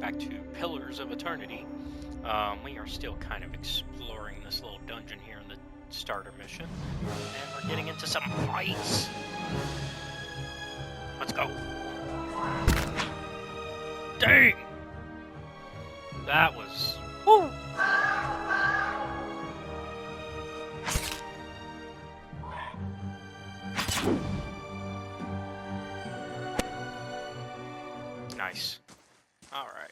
back to Pillars of Eternity. We are still kind of exploring this little dungeon here in the starter mission, and we're getting into some fights. Let's go. Dang! That was... Woo! Nice. All right.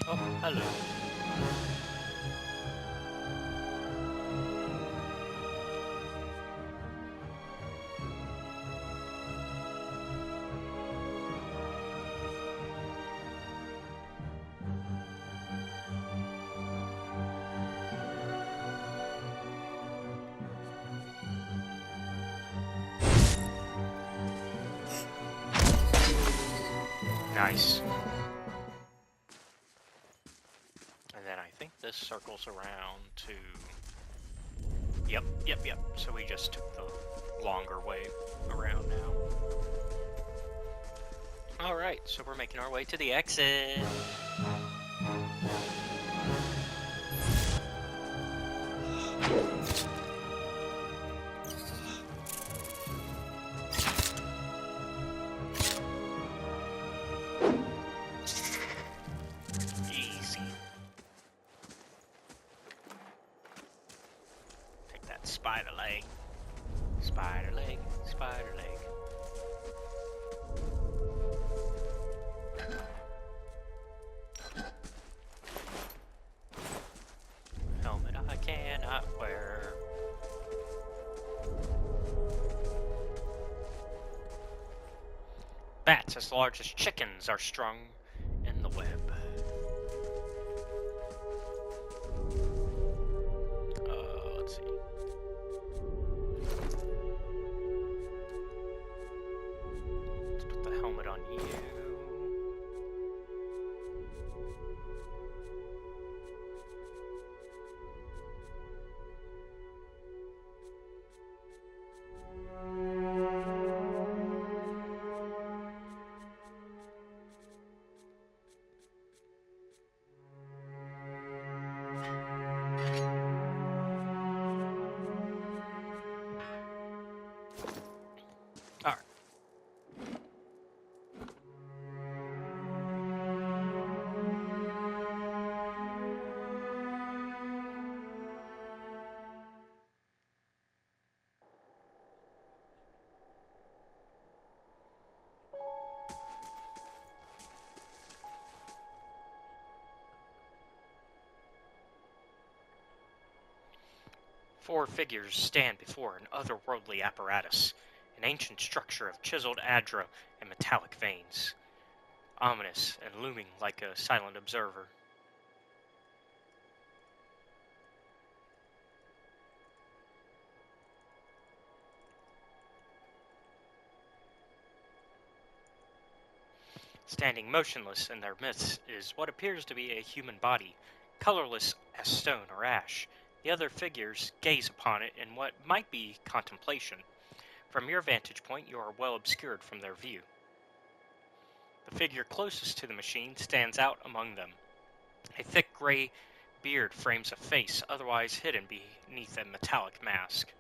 Oh, hello. Nice. And then I think this circles around to... Yep. So we just took the longer way around now. Alright, so we're making our way to the exit. Easy. Take that spider leg. Spider leg, spider leg. Helmet I cannot wear. Bats as large as chickens are strung in the web. Let's see. Let's put the helmet on you. Alright. Four figures stand before an otherworldly apparatus, an ancient structure of chiseled adra and metallic veins, ominous and looming like a silent observer. Standing motionless in their midst is what appears to be a human body, colorless as stone or ash. The other figures gaze upon it in what might be contemplation. From your vantage point, you are well obscured from their view. The figure closest to the machine stands out among them. A thick gray beard frames a face otherwise hidden beneath a metallic mask.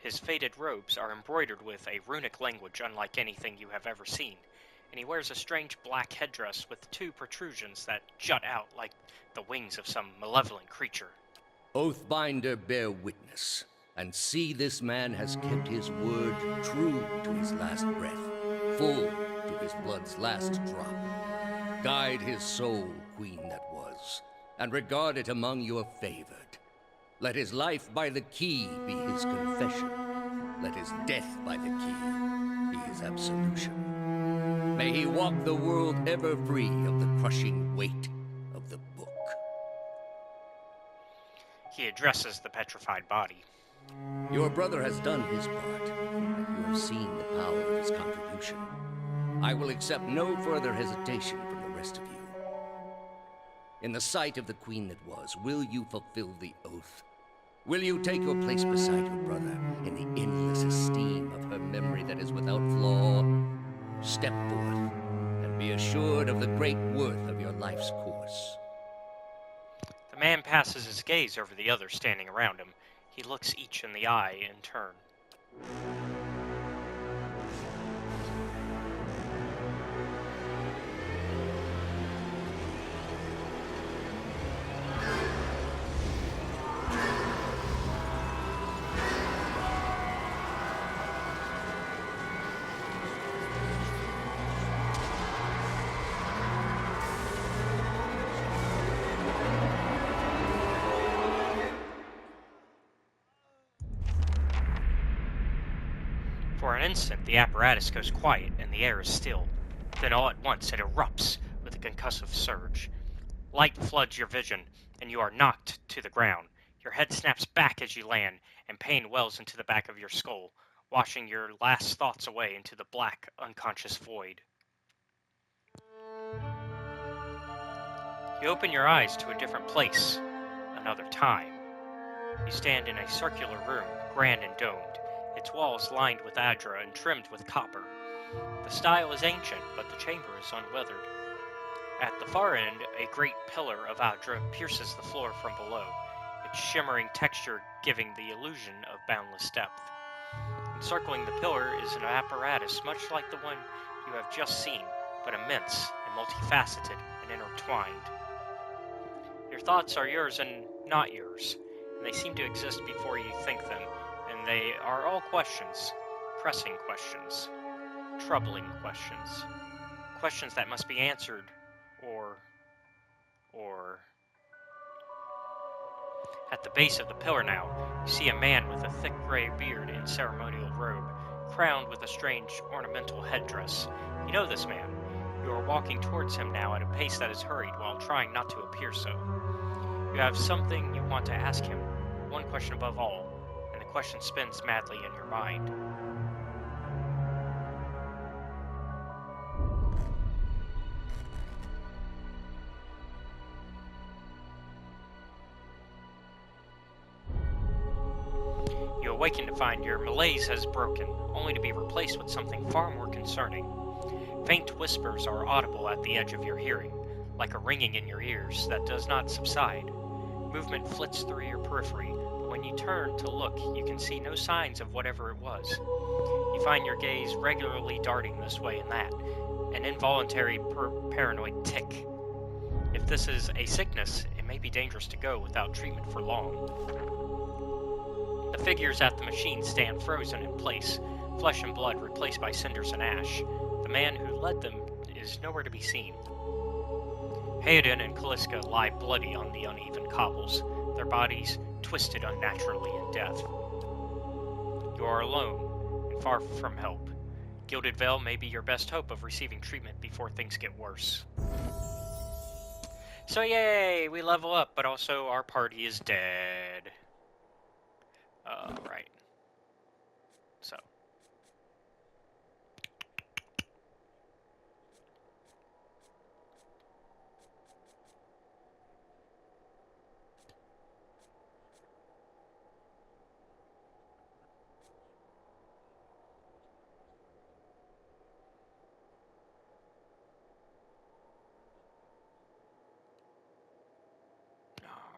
His faded robes are embroidered with a runic language unlike anything you have ever seen, and he wears a strange black headdress with two protrusions that jut out like the wings of some malevolent creature. Oathbinder, bear witness, and see this man has kept his word true to his last breath, full to his blood's last drop. Guide his soul, queen that was, and regard it among your favored. Let his life by the key be his confession. Let his death by the key be his absolution. May he walk the world ever free of the crushing weight of the book. He addresses the petrified body. Your brother has done his part, and you have seen the power of his contribution. I will accept no further hesitation from the rest of you. In the sight of the queen that was, will you fulfill the oath? Will you take your place beside your brother in the endless esteem of her memory that is without flaw? Step forth, and be assured of the great worth of your life's course. The man passes his gaze over the others standing around him. He looks each in the eye in turn. For an instant, the apparatus goes quiet and the air is still. Then all at once it erupts with a concussive surge. Light floods your vision, and you are knocked to the ground. Your head snaps back as you land, and pain wells into the back of your skull, washing your last thoughts away into the black, unconscious void. You open your eyes to a different place, another time. You stand in a circular room, grand and domed, its walls lined with adra and trimmed with copper. The style is ancient, but the chamber is unweathered. At the far end, a great pillar of adra pierces the floor from below, its shimmering texture giving the illusion of boundless depth. Encircling the pillar is an apparatus much like the one you have just seen, but immense and multifaceted and intertwined. Your thoughts are yours and not yours, and they seem to exist before you think them, and they are all questions, pressing questions, troubling questions, questions that must be answered, or... At the base of the pillar now, you see a man with a thick gray beard and ceremonial robe, crowned with a strange ornamental headdress. You know this man. You are walking towards him now at a pace that is hurried while trying not to appear so. You have something you want to ask him, one question above all, and the question spins madly in your mind. You awaken to find your malaise has broken, only to be replaced with something far more concerning. Faint whispers are audible at the edge of your hearing, like a ringing in your ears that does not subside. Movement flits through your periphery, but when you turn to look, you can see no signs of whatever it was. You find your gaze regularly darting this way and that, an involuntary paranoid tick. If this is a sickness, it may be dangerous to go without treatment for long. The figures at the machine stand frozen in place, flesh and blood replaced by cinders and ash. The man who led them is nowhere to be seen. Hayden and Kaliska lie bloody on the uneven cobbles, their bodies twisted unnaturally in death. You are alone, and far from help. Gilded Veil may be your best hope of receiving treatment before things get worse. So yay, we level up, but also our party is dead. Right. So.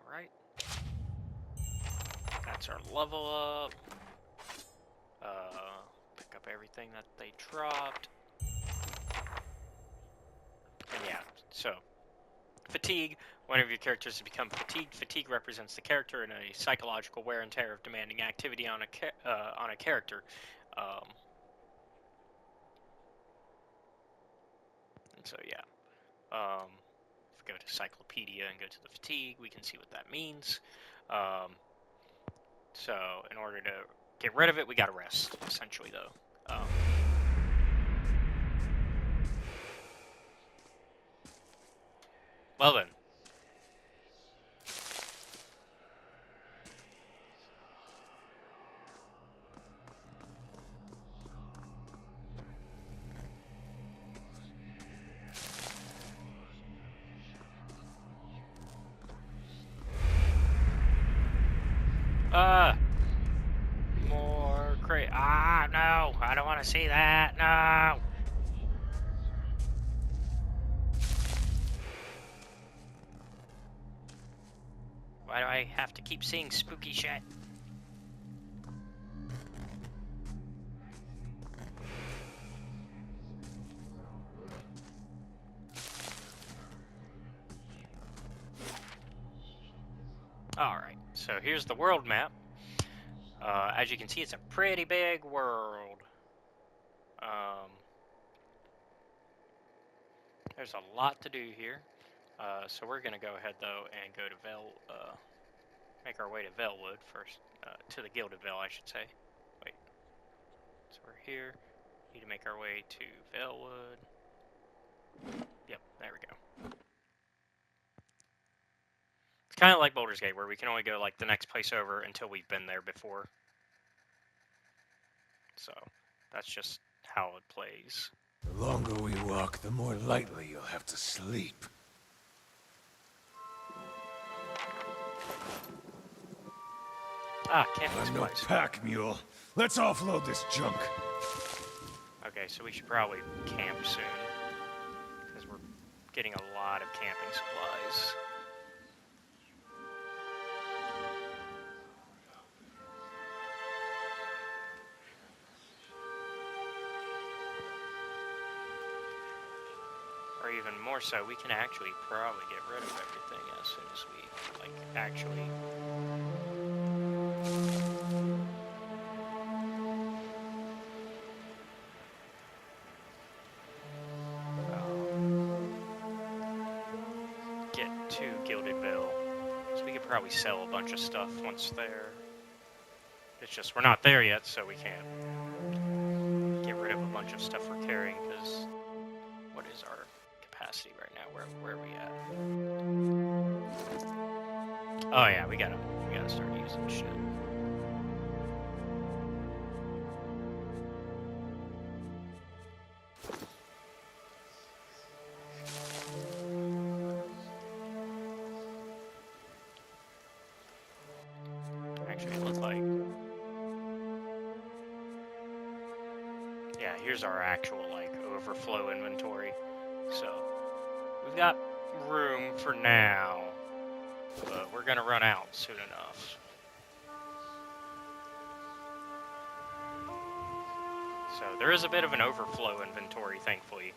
Alright. That's our level up. Pick up everything that they dropped. And yeah, so. Fatigue. One of your characters has become fatigued. Fatigue represents the character in a psychological wear and tear of demanding activity on a character. And so yeah. If we go to Cyclopedia and go to the fatigue, we can see what that means. So in order to get rid of it, we gotta rest, essentially, though. Well then. More crate. Ah, no. I don't want to see that. No. Why do I have to keep seeing spooky shit? Alright, so here's the world map. As you can see, it's a pretty big world. There's a lot to do here. So we're going to go ahead, though, and go to make our way to Velwood first. To the Gilded Vale, I should say. Wait. So we're here. Need to make our way to Velwood. Yep, there we go. It's kind of like Baldur's Gate, where we can only go, like, the next place over until we've been there before. So, that's just how it plays. The longer we walk, the more lightly you'll have to sleep. Ah, camping I'm no supplies. pack mule. Let's offload this junk. Okay, so we should probably camp soon. Because we're getting a lot of camping supplies. Or even more so, we can actually probably get rid of everything as soon as we, like, actually... get to Gilded Vale. So we could probably sell a bunch of stuff once there. It's just, we're not there yet, so we can't get rid of a bunch of stuff we're carrying, because what is our capacity right now? Where are we at? Oh yeah, we gotta start using shit. Actually, it looked like... Yeah, here's our actual, like, overflow inventory. So, we've got room for now, but we're gonna run out soon enough. So, there is a bit of an overflow inventory, thankfully.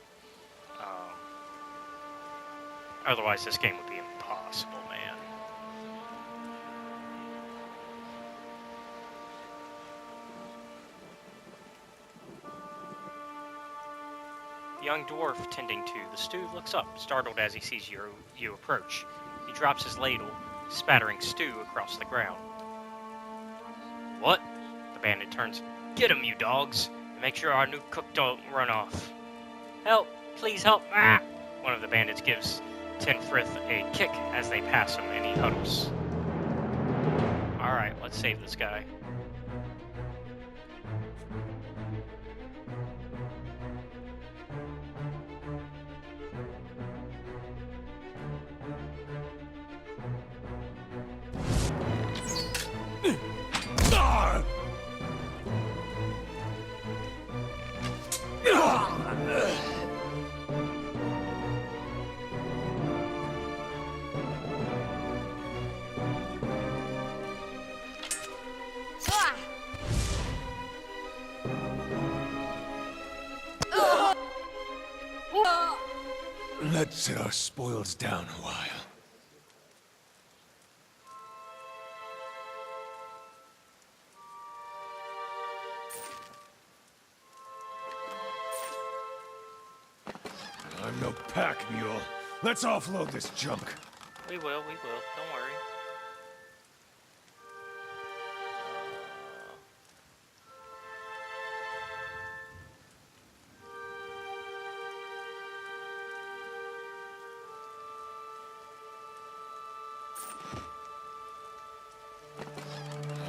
Otherwise, this game would be impossible, man. The young dwarf tending to the stew looks up, startled as he sees you approach. He drops his ladle, spattering stew across the ground. What? The bandit turns. Get him, you dogs, and make sure our new cook don't run off. Help! Please help! Ah! One of the bandits gives Tenfrith a kick as they pass him, and he huddles. Alright, let's save this guy. Let's set our spoils down a while. I'm no pack mule. Let's offload this junk. We will, don't worry.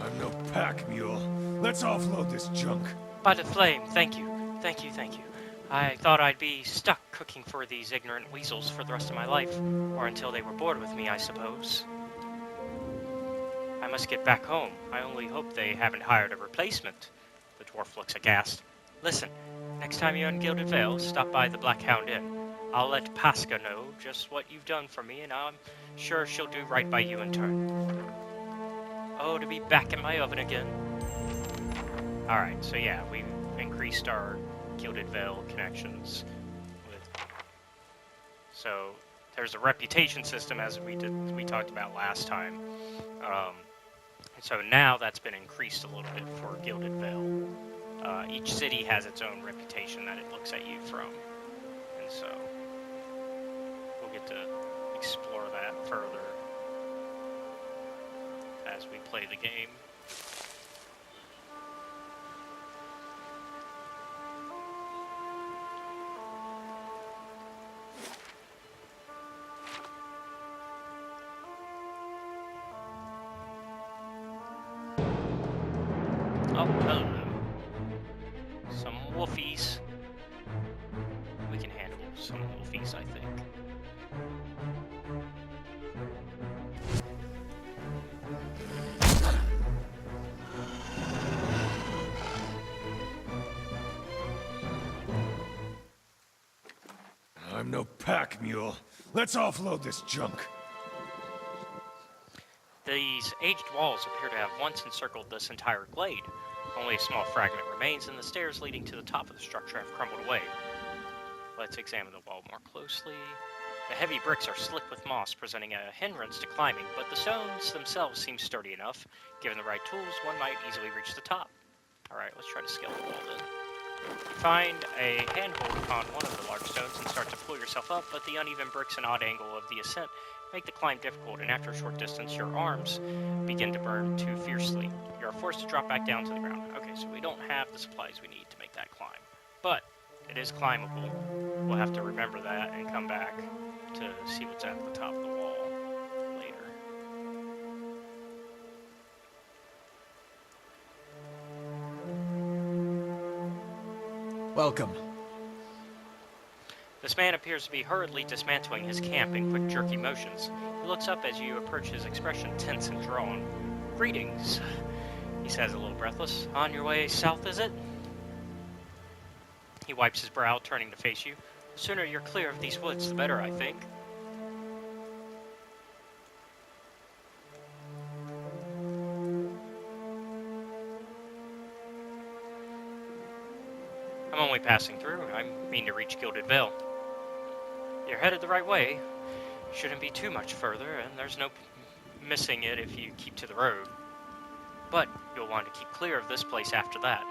I'm no pack mule. Let's offload this junk. By the flame, thank you. Thank you, thank you. I thought I'd be stuck cooking for these ignorant weasels for the rest of my life. Or until they were bored with me, I suppose. I must get back home. I only hope they haven't hired a replacement. The dwarf looks aghast. Listen, next time you're in Gilded Vale, stop by the Black Hound Inn. I'll let Pasca know just what you've done for me, and I'm sure she'll do right by you in turn. Oh, to be back in my oven again. Alright, so yeah, we've increased our Gilded Vale connections. So, there's a reputation system as we talked about last time. So now that's been increased a little bit for Gilded Vale. Each city has its own reputation that it looks at you from. And so, we'll get to explore that further as we play the game. Oh, hello. Some wolfies. We can handle some wolfies, I think. I'm no pack mule. Let's offload this junk. These aged walls appear to have once encircled this entire glade. Only a small fragment remains, and the stairs leading to the top of the structure have crumbled away. Let's examine the wall more closely. The heavy bricks are slick with moss, presenting a hindrance to climbing, but the stones themselves seem sturdy enough. Given the right tools, one might easily reach the top. Alright, let's try to scale the wall then. You find a handhold upon one of the large stones and start to pull yourself up, but the uneven bricks and odd angle of the ascent make the climb difficult, and after a short distance, your arms begin to burn too fiercely. You are forced to drop back down to the ground. Okay, so we don't have the supplies we need to make that climb. But it is climbable. We'll have to remember that and come back to see what's at the top of the wall later. Welcome. This man appears to be hurriedly dismantling his camp in quick, jerky motions. He looks up as you approach, his expression tense and drawn. Greetings, he says, a little breathless. On your way south, is it? He wipes his brow, turning to face you. The sooner you're clear of these woods, the better, I think. I'm only passing through. I mean to reach Gilded Vale. You're headed the right way. Shouldn't be too much further, and there's no missing it if you keep to the road. But you'll want to keep clear of this place after that.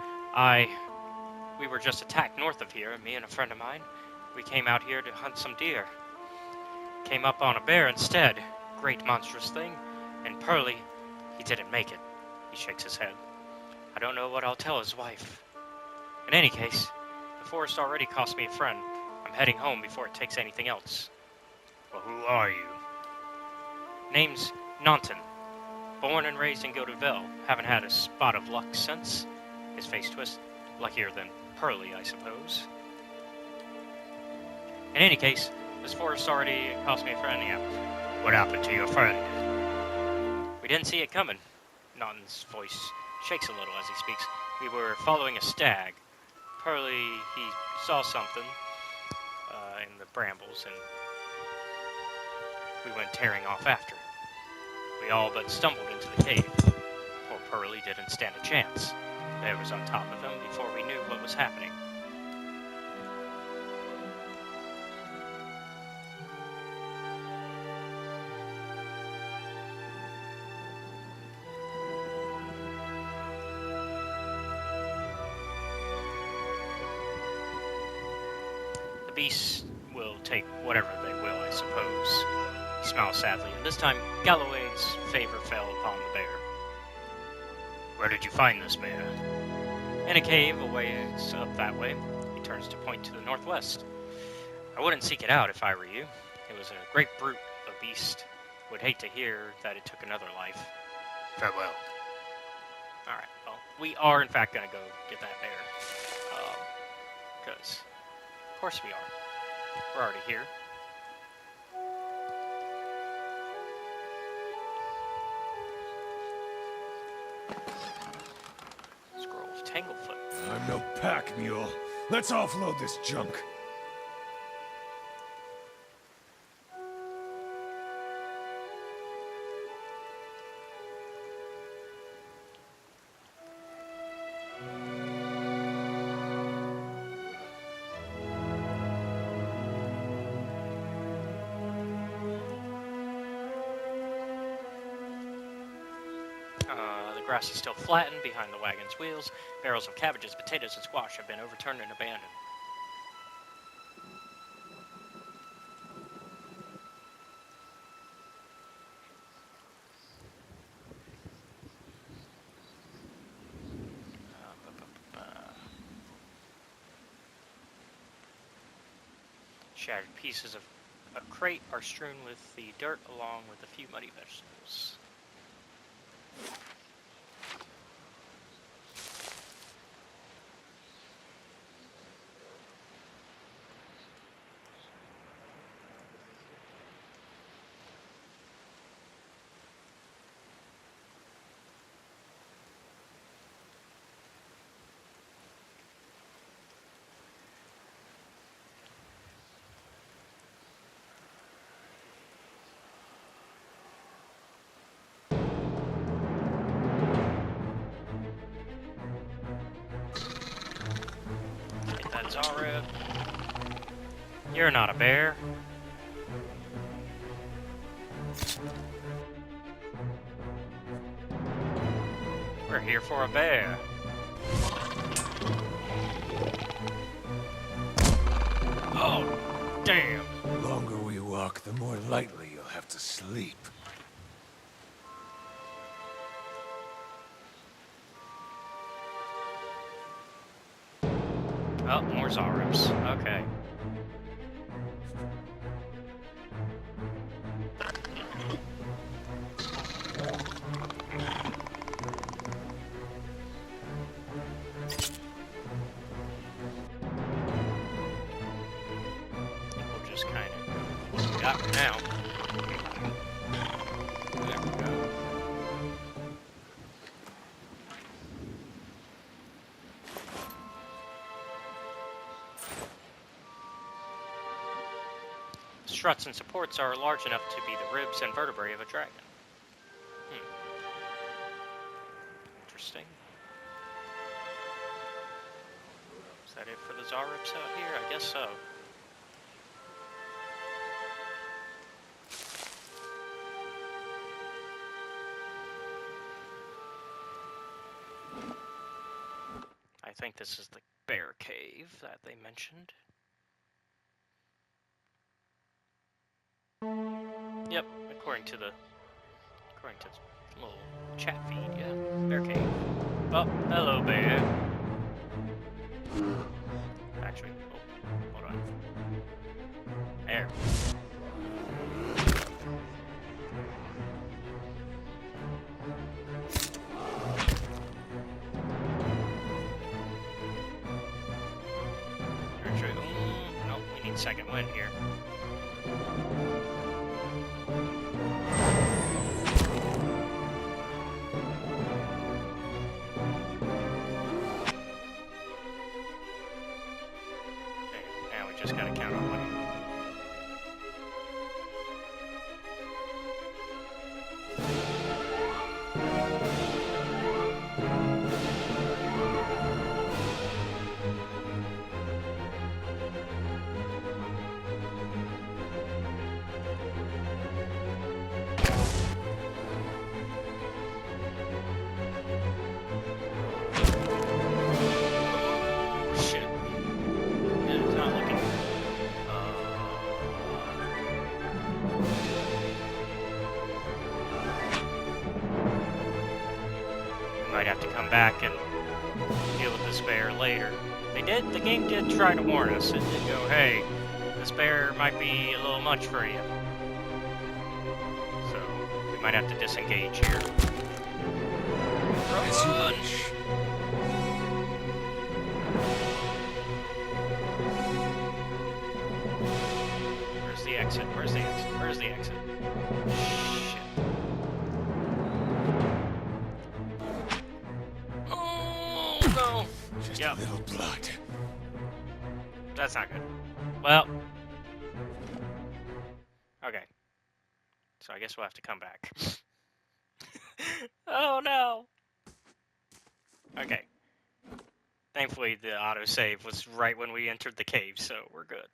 We were just attacked north of here, me and a friend of mine. We came out here to hunt some deer. Came up on a bear instead. Great monstrous thing. And Pearly, he didn't make it. He shakes his head. I don't know what I'll tell his wife. In any case, the forest already cost me a friend. I'm heading home before it takes anything else. Well, who are you? Name's Naunton. Born and raised in Gilded Vale. Haven't had a spot of luck since. His face twists. Luckier than Pearly, I suppose. In any case, this forest already cost me a friend. Yeah. What happened to your friend? We didn't see it coming. Naunton's voice shakes a little as he speaks. We were following a stag. Pearly, he saw something in the brambles, and we went tearing off after. We all but stumbled into the cave. Poor Pearly didn't stand a chance. The bear was on top of him before we knew what was happening. The beasts will take whatever they will, I suppose. He smiles sadly, and this time Galloway's favor fell upon the bear. Where did you find this bear? In a cave a ways up that way. He turns to point to the northwest. I wouldn't seek it out if I were you. It was a great brute, a beast. Would hate to hear that it took another life. Farewell. Alright, well, we are in fact going to go get that bear. Because, of course we are. We're already here. Tanglefoot. I'm no pack mule. Let's offload this junk. The grass is still flattened behind the wagon's wheels. Barrels of cabbages, potatoes, and squash have been overturned and abandoned. Shattered pieces of a crate are strewn with the dirt along with a few muddy vegetables. Zara, you're not a bear. We're here for a bear. Oh, damn. The longer we walk, the more lightly you'll have to sleep. Oh, more Zarups. Okay. We'll just kind of got her now. There we go. Struts and supports are large enough to be the ribs and vertebrae of a dragon. Interesting. Is that it for the Zarups out here? I guess so. I think this is the bear cave that they mentioned. Yep, according to the little chat feed, yeah. Bear cave. Oh, hello, bear. Actually, oh, hold on. There. Nope, we need second wind here. Just gotta count on one. Might have to come back and deal with this bear later. The game did try to warn us. It did go, hey, this bear might be a little much for you. So, we might have to disengage here. Run! Where's the exit? Where's the exit? Where's the exit? Shit. Oh, no! Just Yep. a little blood. That's not good. Well. Okay. So I guess we'll have to come back. Oh no! Okay. Thankfully the autosave was right when we entered the cave, so we're good.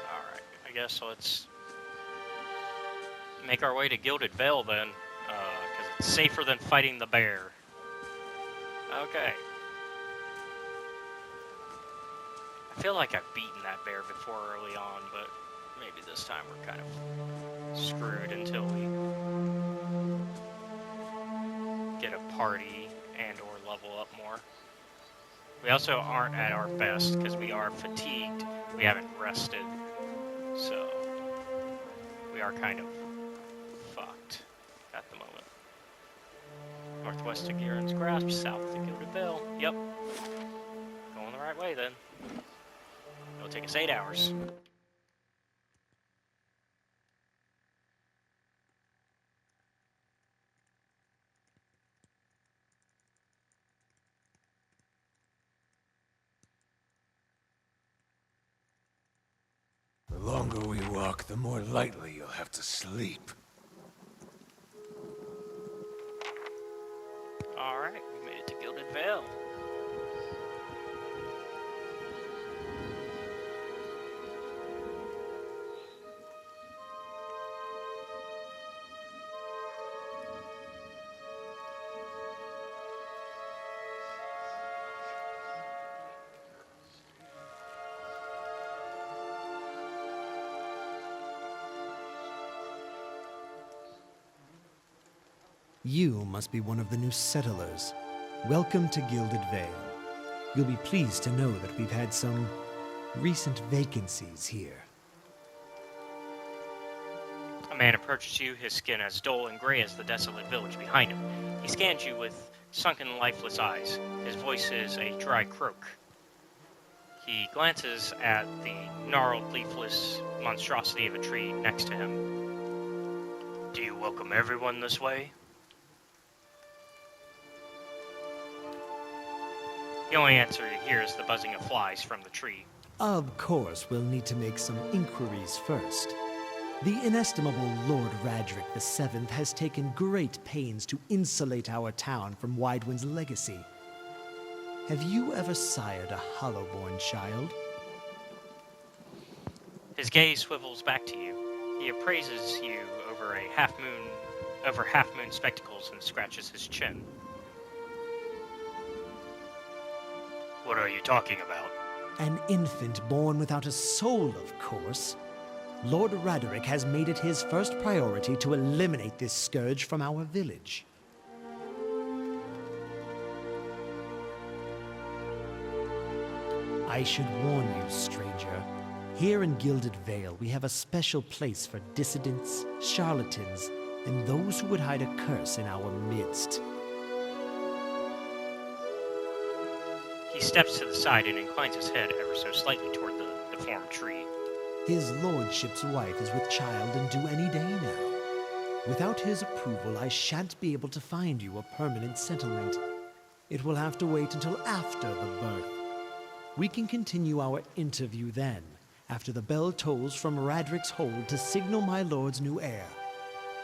Alright, I guess let's make our way to Gilded Vale then, because it's safer than fighting the bear. Okay. I feel like I've beaten that bear before early on, but maybe this time we're kind of screwed until we get a party and or level up more. We also aren't at our best because we are fatigued. We haven't rested, so we are kind of fucked at the moment. Northwest of Garen's Grasp, south of Gilded Vale. Yep. Going the right way then. It'll take us 8 hours. The longer we walk, the more lightly you'll have to sleep. Alright, we made it to Gilded Vale. You must be one of the new settlers. Welcome to Gilded Vale. You'll be pleased to know that we've had some recent vacancies here. A man approaches you, his skin as dull and gray as the desolate village behind him. He scans you with sunken, lifeless eyes. His voice is a dry croak. He glances at the gnarled, leafless monstrosity of a tree next to him. Do you welcome everyone this way? The only answer you hear is the buzzing of flies from the tree. Of course, we'll need to make some inquiries first. The inestimable Lord Radric VII has taken great pains to insulate our town from Widewind's legacy. Have you ever sired a Hollowborn child? His gaze swivels back to you. He appraises you over half-moon spectacles and scratches his chin. What are you talking about? An infant born without a soul, of course. Lord Radric has made it his first priority to eliminate this scourge from our village. I should warn you, stranger. Here in Gilded Vale, we have a special place for dissidents, charlatans, and those who would hide a curse in our midst. He steps to the side and inclines his head ever so slightly toward the deformed tree. His lordship's wife is with child and due any day now. Without his approval, I shan't be able to find you a permanent settlement. It will have to wait until after the birth. We can continue our interview then, after the bell tolls from Radric's hold to signal my lord's new heir.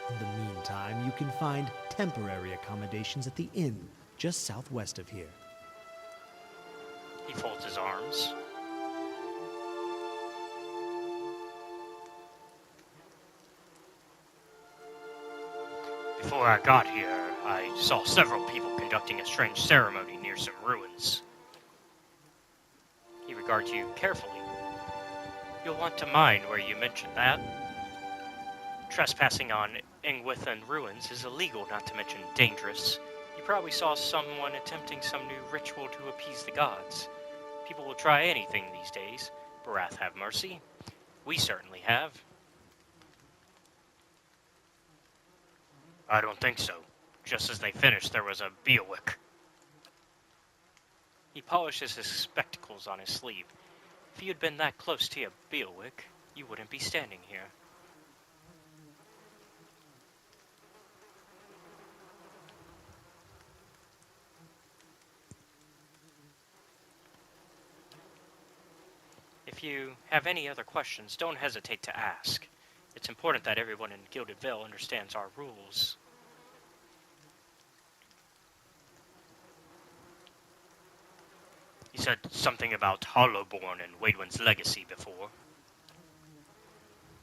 In the meantime, you can find temporary accommodations at the inn just southwest of here. He folds his arms. Before I got here, I saw several people conducting a strange ceremony near some ruins. He regards you carefully. You'll want to mind where you mentioned that. Trespassing on Ingwithan ruins is illegal, not to mention dangerous. You probably saw someone attempting some new ritual to appease the gods. People will try anything these days. Barath have mercy. We certainly have. I don't think so. Just as they finished, there was a Beowick. He polishes his spectacles on his sleeve. If you'd been that close to your Beowick, you wouldn't be standing here. If you have any other questions, don't hesitate to ask. It's important that everyone in Gilded Vale understands our rules. You said something about Hollowborn and Waidwen's legacy before.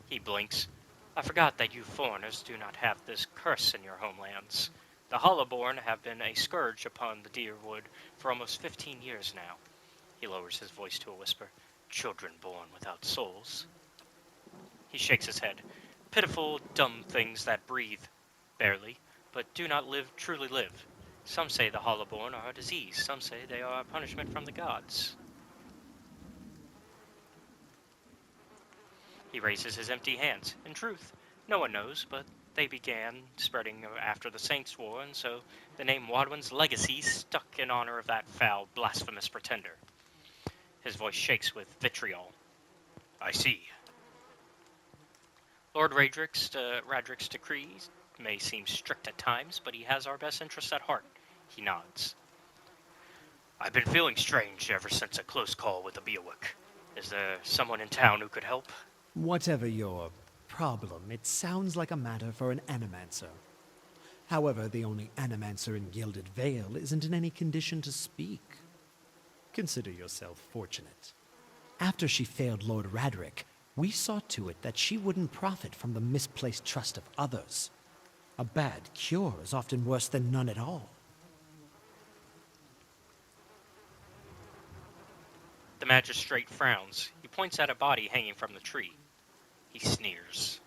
He blinks. I forgot that you foreigners do not have this curse in your homelands. The Hollowborn have been a scourge upon the Deerwood for almost 15 years now. He lowers his voice to a whisper. Children born without souls. He shakes his head. Pitiful, dumb things that breathe, barely, but do not truly live. Some say the Hollowborn are a disease. Some say they are a punishment from the gods. He raises his empty hands. In truth, no one knows, but they began spreading after the Saints' War, and so the name Waidwen's legacy stuck in honor of that foul, blasphemous pretender. His voice shakes with vitriol. I see. Lord Radric's decrees may seem strict at times, but he has our best interests at heart. He nods. I've been feeling strange ever since a close call with the Beowick. Is there someone in town who could help? Whatever your problem, it sounds like a matter for an animancer. However, the only animancer in Gilded Vale isn't in any condition to speak. Consider yourself fortunate. After she failed Lord Radric, we saw to it that she wouldn't profit from the misplaced trust of others. A bad cure is often worse than none at all. The magistrate frowns. He points at a body hanging from the tree. He sneers.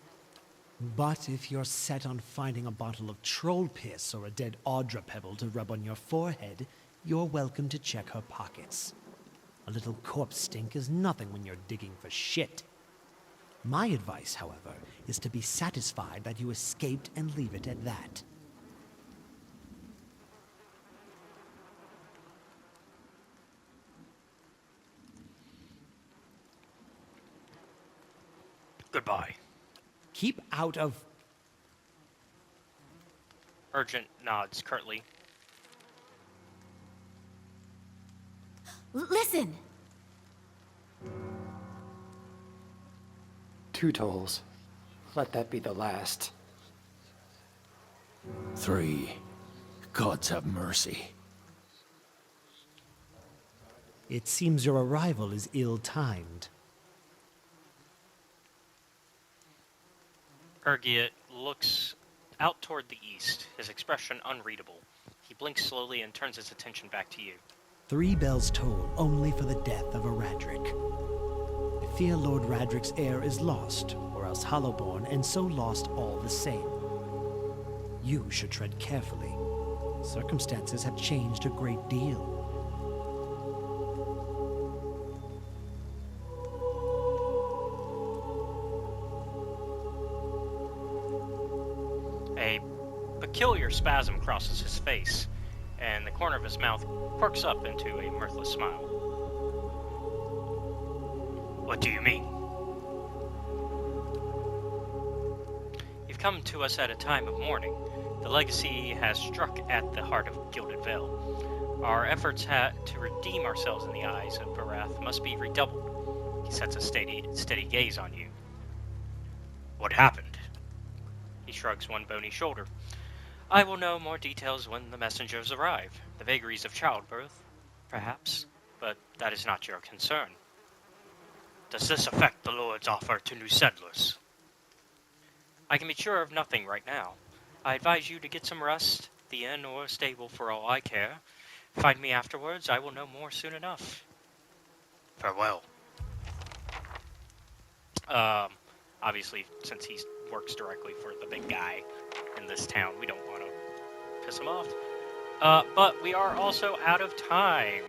But if you're set on finding a bottle of troll piss or a dead Audra pebble to rub on your forehead, you're welcome to check her pockets. A little corpse stink is nothing when you're digging for shit. My advice, however, is to be satisfied that you escaped and leave it at that. Goodbye. Keep out of... Urgent nods curtly. Listen! 2 tolls. Let that be the last. 3. Gods have mercy. It seems your arrival is ill-timed. Urgiot looks out toward the east, his expression unreadable. He blinks slowly and turns his attention back to you. 3 bells toll only for the death of a Radric. I fear Lord Radric's heir is lost, or else Hollowborn, and so lost all the same. You should tread carefully. Circumstances have changed a great deal. A peculiar spasm crosses his face, and the corner of his mouth quirks up into a mirthless smile. What do you mean? You've come to us at a time of mourning. The legacy has struck at the heart of Gilded Vale. Our efforts to redeem ourselves in the eyes of Barath must be redoubled. He sets a steady gaze on you. What happened? He shrugs one bony shoulder. I will know more details when the messengers arrive. The vagaries of childbirth, perhaps, but that is not your concern. Does this affect the Lord's offer to new settlers? I can be sure of nothing right now. I advise you to get some rest, the inn or stable for all I care. Find me afterwards, I will know more soon enough. Farewell. Obviously, since he works directly for the big guy in this town, we don't want to piss him off. But we are also out of time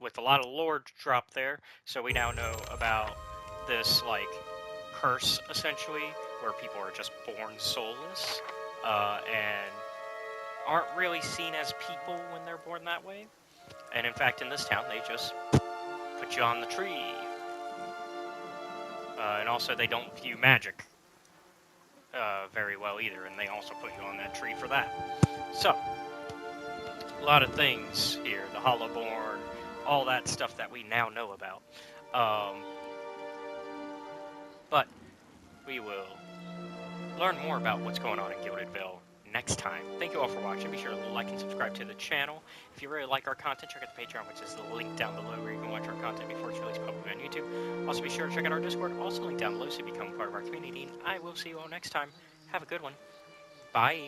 with a lot of lore dropped there, so we now know about this, like, curse, essentially, where people are just born soulless. and aren't really seen as people when they're born that way. And in fact, in this town, they just put you on the tree. And also, they don't view magic very well either, and they also put you on that tree for that. So, a lot of things here. The Hollowborn, all that stuff that we now know about. But we will learn more about what's going on in Gilded Vale next time. Thank you all for watching. Be sure to like and subscribe to the channel. If you really like our content, check out the Patreon, which is the link down below where you can watch our content before it's released publicly on YouTube. Also, be sure to check out our Discord, also linked down below, so you become part of our community. And I will see you all next time. Have a good one. Bye.